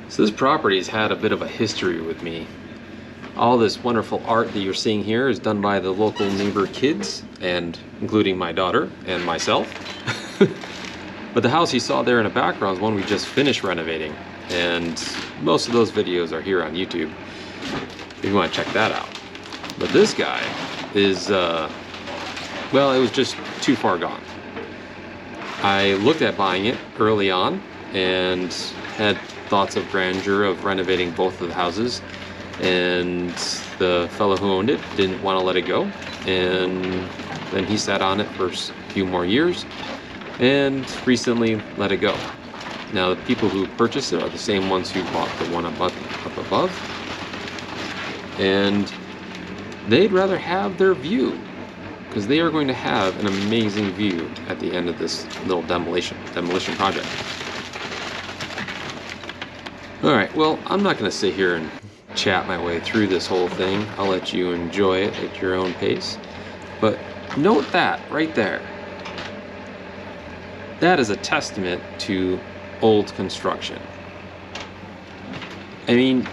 So this property's had a bit of a history with me. All this wonderful art that you're seeing here is done by the local neighbor kids, and including my daughter and myself. But the house you saw there in the background is one we just finished renovating, and most of those videos are here on YouTube if you want to check that out. But this guy is, well, it was just too far gone. I looked at buying it early on and had thoughts of grandeur of renovating both of the houses, and the fellow who owned it didn't want to let it go, and then he sat on it for a few more years and recently let it go. Now the people who purchased it are the same ones who bought the one up above, and they'd rather have their view, because they are going to have an amazing view at the end of this little demolition project. Alright, well, I'm not going to sit here and chat my way through this whole thing. I'll let you enjoy it at your own pace. But note that right there. That is a testament to old construction. I mean,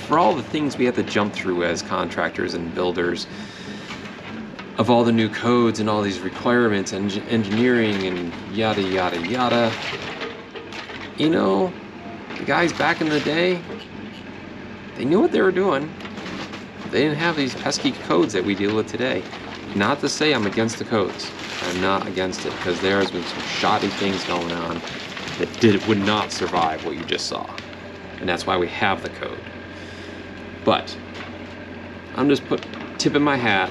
for all the things we have to jump through as contractors and builders, of all the new codes and all these requirements and engineering and yada yada yada, you know, the guys back in the day, they knew what they were doing. They didn't have these pesky codes that we deal with today. Not to say I'm against the codes. I'm not against it, because there has been some shoddy things going on that would not survive what you just saw. And that's why we have the code. But I'm just tipping my hat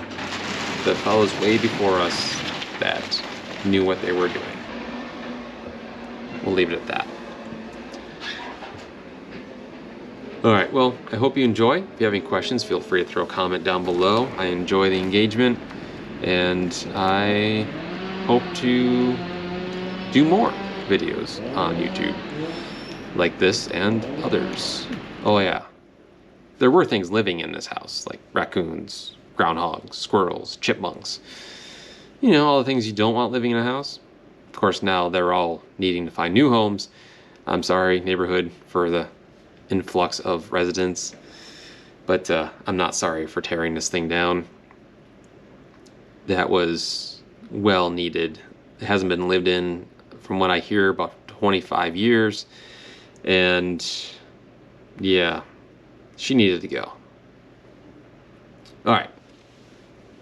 to the fellows way before us that knew what they were doing. We'll leave it at that. Alright, well, I hope you enjoy. If you have any questions, feel free to throw a comment down below. I enjoy the engagement, and I hope to do more videos on YouTube like this and others. Oh yeah, there were things living in this house, like raccoons, groundhogs, squirrels, chipmunks. You know, all the things you don't want living in a house. Of course, now they're all needing to find new homes. I'm sorry, neighborhood, for the influx of residents, but I'm not sorry for tearing this thing down. That was well needed. It hasn't been lived in, from what I hear, about 25 years, and yeah, she needed to go. Alright,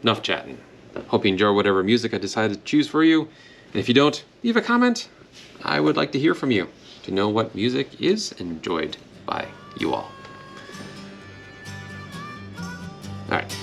enough chatting. Hope you enjoy whatever music I decided to choose for you, and if you don't, leave a comment. I would like to hear from you, to know what music is enjoyed by you all. Alright.